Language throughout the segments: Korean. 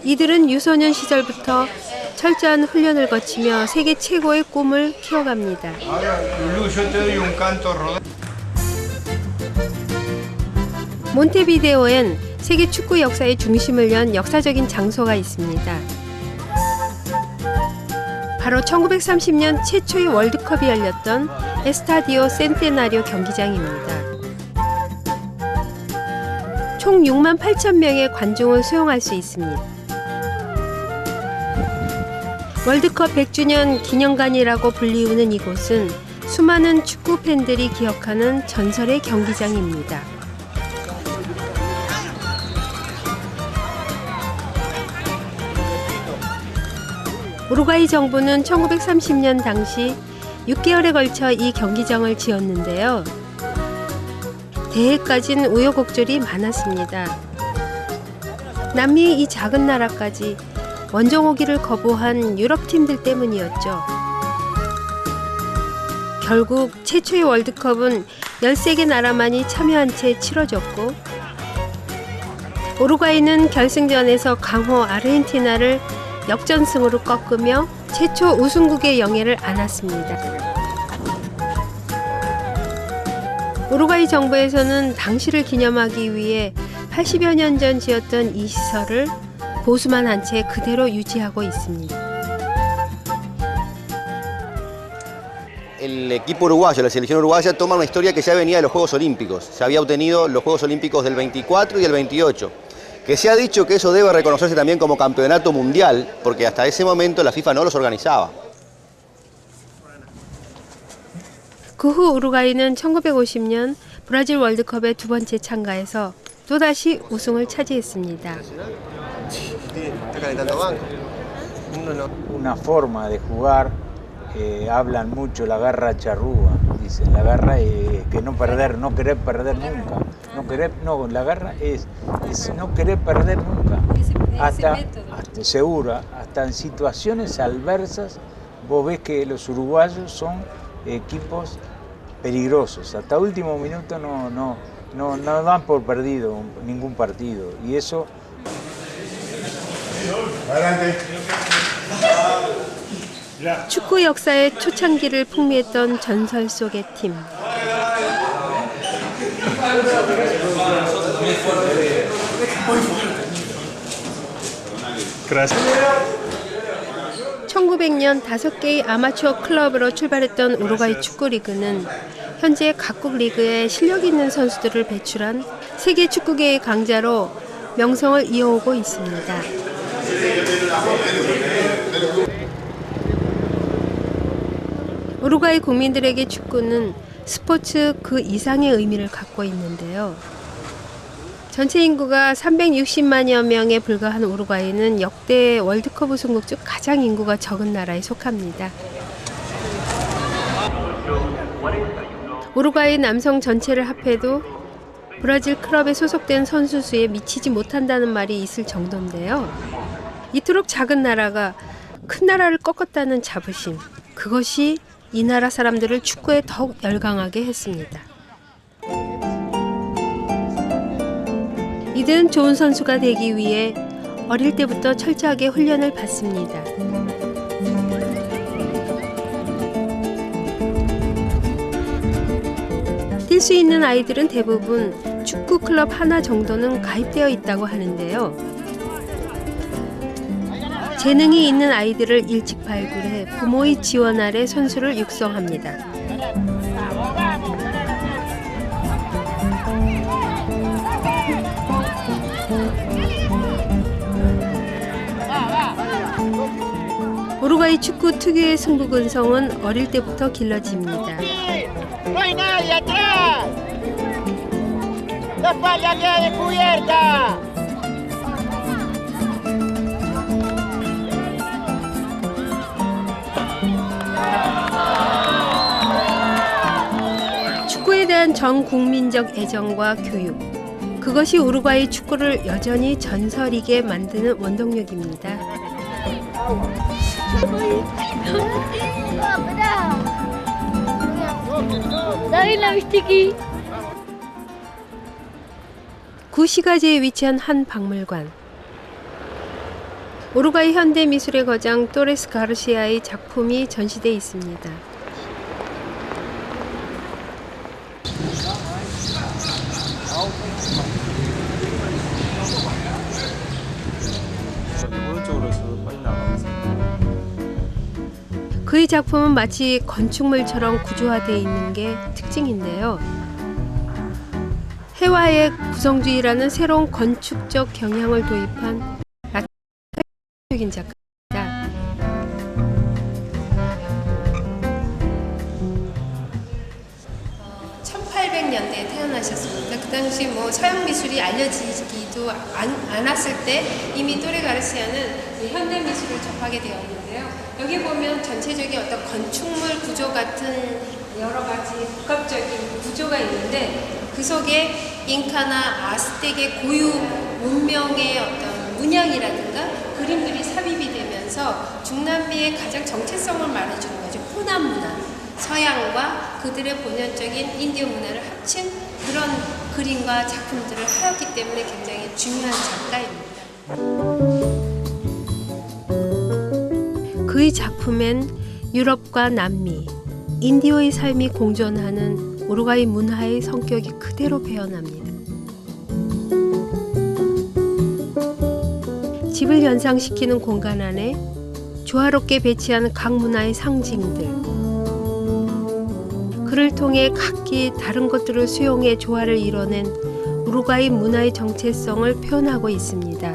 이들은 유소년 시절부터 철저한 훈련을 거치며 세계 최고의 꿈을 키워갑니다. 몬테비데오엔 세계 축구 역사의 중심을 연 역사적인 장소가 있습니다. 바로 1930년 최초의 월드컵이 열렸던 에스타디오 센테나리오 경기장입니다. 총 6만 8천 명의 관중을 수용할 수 있습니다. 월드컵 100주년 기념관이라고 불리우는 이곳은 수많은 축구 팬들이 기억하는 전설의 경기장입니다. 우루과이 정부는 1930년 당시 6개월에 걸쳐 이 경기장을 지었는데요. 대회까지는 우여곡절이 많았습니다. 남미의 이 작은 나라까지 원정 오기를 거부한 유럽 팀들 때문이었죠. 결국 최초의 월드컵은 13개 나라만이 참여한 채 치러졌고, 우루과이는 결승전에서 강호 아르헨티나를 역전승으로 꺾으며 최초 우승국의 영예를 안았습니다. 우루과이 정부에서는 당시를 기념하기 위해 80여 년 전 지었던 이 시설을 보수만 한 채 그대로 유지하고 있습니다. El equipo uruguayo, la selección uruguaya, toma una historia que ya venía de los Juegos Olímpicos. Se había obtenido los Juegos Olímpicos del 24 y el 28. Que se ha dicho que eso debe reconocerse también como campeonato mundial, porque hasta ese momento la FIFA no los organizaba. 그 후 우루과이는 1950년 브라질 월드컵에 두 번째 참가해서 또다시 우승을 차지했습니다. Una forma de jugar, hablan mucho la garra charrúa, dicen, la garra es que no perder, no querer perder nunca. No, la garra es no querer perder nunca. Hasta segura, hasta en situaciones adversas, vos ves que los uruguayos son equipos peligrosos. Hasta último minuto no dan por perdido ningún partido. Y eso. 축구 역사의 초창기를 풍미했던 전설 속의 팀. (1900년) 5개의 아마추어 클럽으로 출발했던 우루과이 축구 리그는 현재 각국 리그에 실력 있는 선수들을 배출한 세계 축구계의 강자로 명성을 이어오고 있습니다. 우루과이 국민들에게 축구는 스포츠 그 이상의 의미를 갖고 있는데요. 전체 인구가 360만여 명에 불과한 우루과이는 역대 월드컵 우승국 중 가장 인구가 적은 나라에 속합니다. 우루과이 남성 전체를 합해도 브라질 클럽에 소속된 선수 수에 미치지 못한다는 말이 있을 정도인데요. 이토록 작은 나라가 큰 나라를 꺾었다는 자부심, 그것이 이 나라 사람들을 축구에 더욱 열광하게 했습니다. 이들은 좋은 선수가 되기 위해 어릴 때부터 철저하게 훈련을 받습니다. 뛸 수 있는 아이들은 대부분 축구 클럽 하나 정도는 가입되어 있다고 하는데요. 재능이 있는 아이들을 일찍 발굴해 부모의 지원 아래 선수를 육성합니다. 우루과이 축구 특유의 승부 근성은 어릴 때부터 길러집니다. 축구에 대한 전 국민적 애정과 교육, 그것이 우루과이 축구를 여전히 전설이게 만드는 원동력입니다. 구시가지에 위치한 한 박물관. 우루과이 현대미술의 거장 또레스 가르시아의 작품이 전시돼 있습니다. 그의 작품은 마치 건축물처럼 구조화되어 있는 게 특징인데요. 해와의 구성주의라는 새로운 건축적 경향을 도입한 라틴적인 작가입니다. 1800년대에 태어나셨습니다. 그 당시 뭐 서양 미술이 알려지기도 않았을 때 이미 또레 가르시아는 현대 미술을 접하게 되었는데요. 여기 보면 전체적인 어떤 건축물 구조 같은 여러 가지 복합적인 구조가 있는데 그 속에 잉카나 아스텍의 고유 문명의 어떤 문양이라든가 그림들이 삽입이 되면서 중남미의 가장 정체성을 말해주는 거죠. 호남 문화, 서양과 그들의 본연적인 인디어 문화를 합친 그런 그림과 작품들을 하였기 때문에 굉장히 중요한 작가입니다. 그의 작품엔 유럽과 남미, 인디어의 삶이 공존하는 우루과이 문화의 성격이 그대로 배어납니다. 집을 연상시키는 공간 안에 조화롭게 배치한 각 문화의 상징들, 그를 통해 각기 다른 것들을 수용해 조화를 이뤄낸 우루과이 문화의 정체성을 표현하고 있습니다.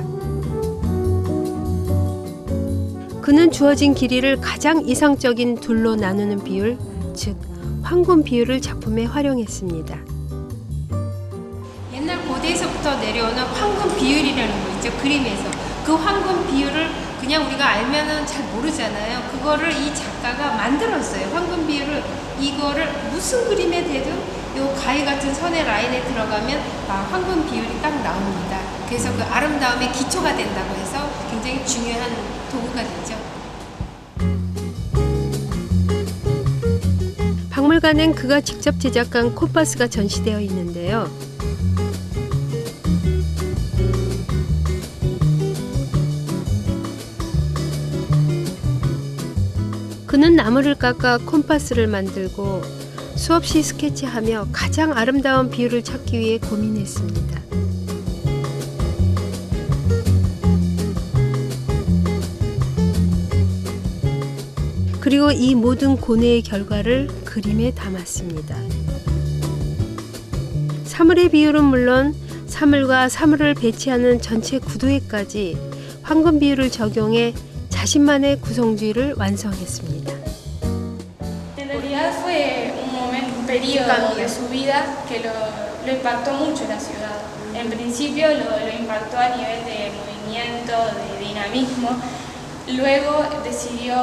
그는 주어진 길이를 가장 이상적인 둘로 나누는 비율, 즉 황금 비율을 작품에 활용했습니다. 옛날 고대에서부터 내려오는 황금 비율이라는 거 있죠, 그림에서. 그 황금 비율을 그냥 우리가 알면은 잘 모르잖아요. 그거를 이 작가가 만들었어요. 황금 비율을. 이거를 무슨 그림에 대도 요 가위 같은 선의 라인에 들어가면 황금 비율이 딱 나옵니다. 그래서 그 아름다움의 기초가 된다고 해서 굉장히 중요한 도구가 되죠. 박물관엔 그가 직접 제작한 콤파스가 전시되어 있는데요. 그는 나무를 깎아 콤파스를 만들고 수없이 스케치하며 가장 아름다운 비율을 찾기 위해 고민했습니다. 그리고 이 모든 고뇌의 결과를 그림에 담았습니다. 사물의 비율은 물론 사물과 사물을 배치하는 전체 구도에까지 황금 비율을 적용해 자신만의 구성주의를 완성했습니다. En realidad fue un periodo de su vida que lo impactó mucho la ciudad. En principio lo impactó a nivel de movimiento, de dinamismo. Luego decidió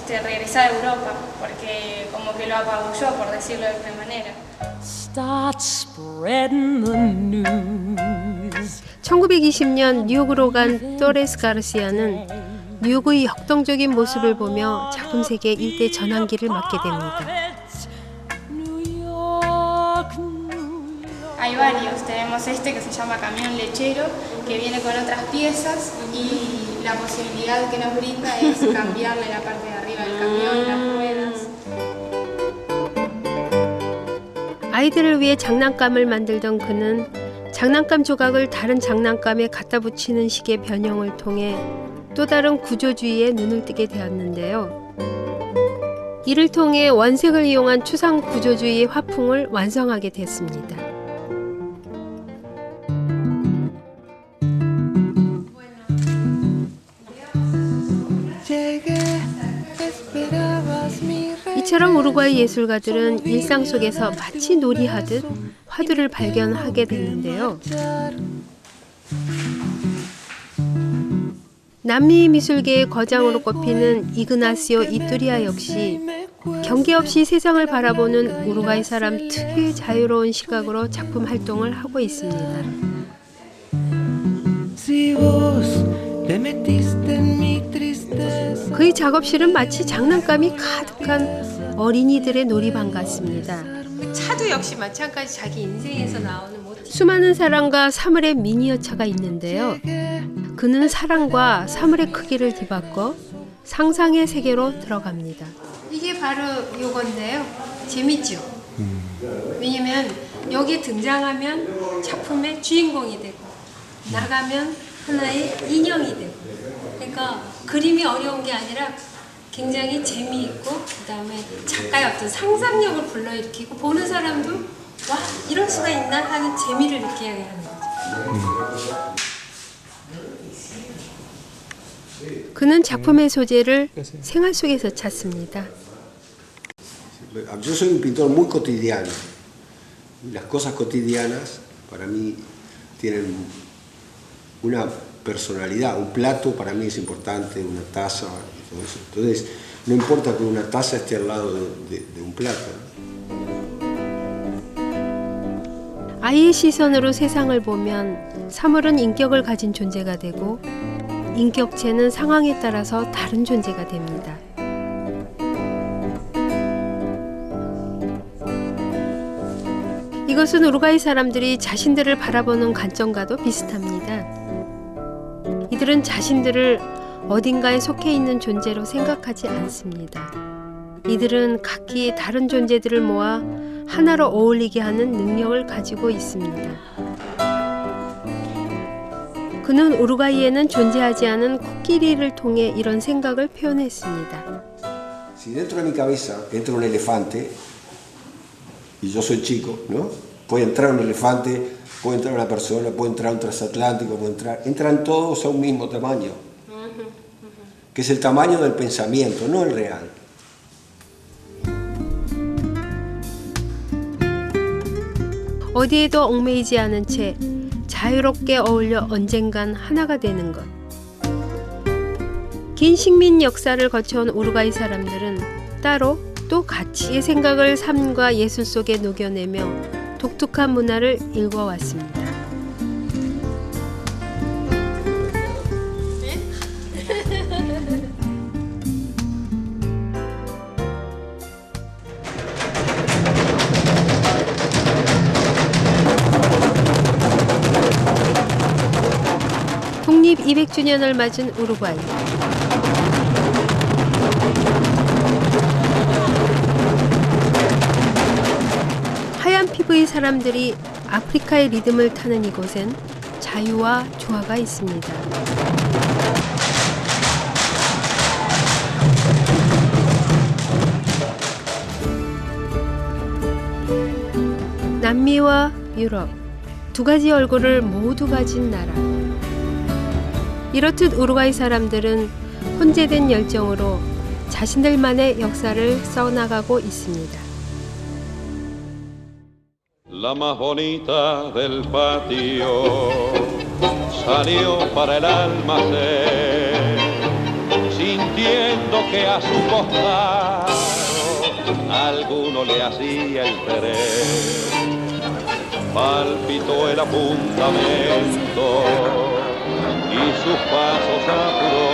regresar a Europa porque como que lo apabulló, por decirlo de alguna manera. Start spreading the news. 1920년 뉴욕으로 간 또레스 가르시아는 뉴욕의 역동적인 모습을 보며 작품 세계 일대 전환기를 맞게 됩니다. Hay varios, tenemos este que se llama camión lechero, que viene con otras piezas y la posibilidad que nos brinda es cambiarle la parte de arriba del camión, las ruedas. 아이들을 위해 장난감을 만들던 그는 장난감 조각을 다른 장난감에 갖다 붙이는 식의 변형을 통해 또 다른 구조주의에 눈을 뜨게 되었는데요. 이를 통해 원색을 이용한 추상 구조주의의 화풍을 완성하게 됐습니다. 이처럼 우루과이 예술가들은 일상 속에서 마치 놀이하듯 화두를 발견하게 되는데요. 남미 미술계의 거장으로 꼽히는 이그나시오 이뚜리아 역시 경계 없이 세상을 바라보는 우루과이 사람 특유의 자유로운 시각으로 작품 활동을 하고 있습니다. 그의 작업실은 마치 장난감이 가득한 어린이들의 놀이방 같습니다. 차도 역시 마찬가지 자기 인생에서 나오는 모티브. 수많은 사랑과 사물의 미니어처가 있는데요. 그는 사랑과 사물의 크기를 뒤바꿔 상상의 세계로 들어갑니다. 이게 바로 요건데요. 재밌죠? 왜냐면 여기 등장하면 작품의 주인공이 되고 나가면 하나의 인형이 되고, 그러니까 그림이 어려운 게 아니라 굉장히 재미있고 그다음에 작가의 어떤 상상력을 불러일으키고 보는 사람도 와 이럴 수가 있나 하는 재미를 느끼게 하는 거죠. 그는 작품의 소재를 생활 속에서 찾습니다. Yo soy un pintor muy cotidiano. Las cosas cotidianas para mí tienen una personalidad. Un plato para mí es importante, una taza y todo eso. Entonces, no importa que una taza esté al lado de un plato. 아이의 시선으로 세상을 보면 사물은 인격을 가진 존재가 되고 인격체는 상황에 따라서 다른 존재가 됩니다. 이것은 우루과이 사람들이 자신들을 바라보는 관점과도 비슷합니다. 이들은 자신들을 어딘가에 속해 있는 존재로 생각하지 않습니다. 이들은 각기 다른 존재들을 모아 하나로 어울리게 하는 능력을 가지고 있습니다. 그는 우루과이에는 존재하지 않은 코끼리를 통해 이런 생각을 표현했습니다. Si dentro de mi cabeza entra un elefante y yo soy chico, ¿no? Puede entrar un elefante, puede entrar una persona, puede entrar un transatlántico, entran todos a un mismo tamaño, que es el tamaño del pensamiento, no el real. 어디에도 얽매이지 않은 채 자유롭게 어울려 언젠간 하나가 되는 것. 긴 식민 역사를 거쳐온 우루과이 사람들은 따로 또 가치의 생각을 삶과 예술 속에 녹여내며 독특한 문화를 일궈왔습니다. 독립 200주년을 맞은 우루과이. 하얀 피부의 사람들이 아프리카의 리듬을 타는 이곳엔 자유와 조화가 있습니다. 남미와 유럽, 두 가지 얼굴을 모두 가진 나라. 이렇듯 우루과이 사람들은 혼재된 열정으로 자신들만의 역사를 써나가고 있습니다. La más bonita del patio salió para el almacén, sintiendo que a su costado alguno le hacía el tren. Palpitó el apuntamento y sus pasos apuró,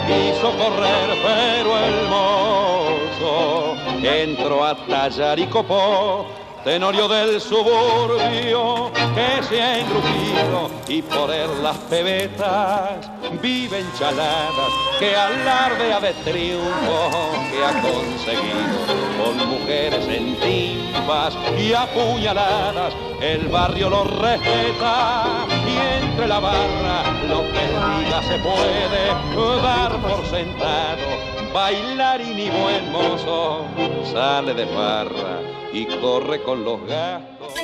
hizo correr pero el mozo entró a tallar y copó, tenorio del suburbio que se ha engrupido y por él las pebetas viven chaladas, que alardea de triunfo que ha conseguido con mujeres en timpas y apuñaladas. El barrio lo respeta y entre la barra lo que diga se puede dar por sentado. Bailarín y buen mozo sale de farra y corre con los gastos.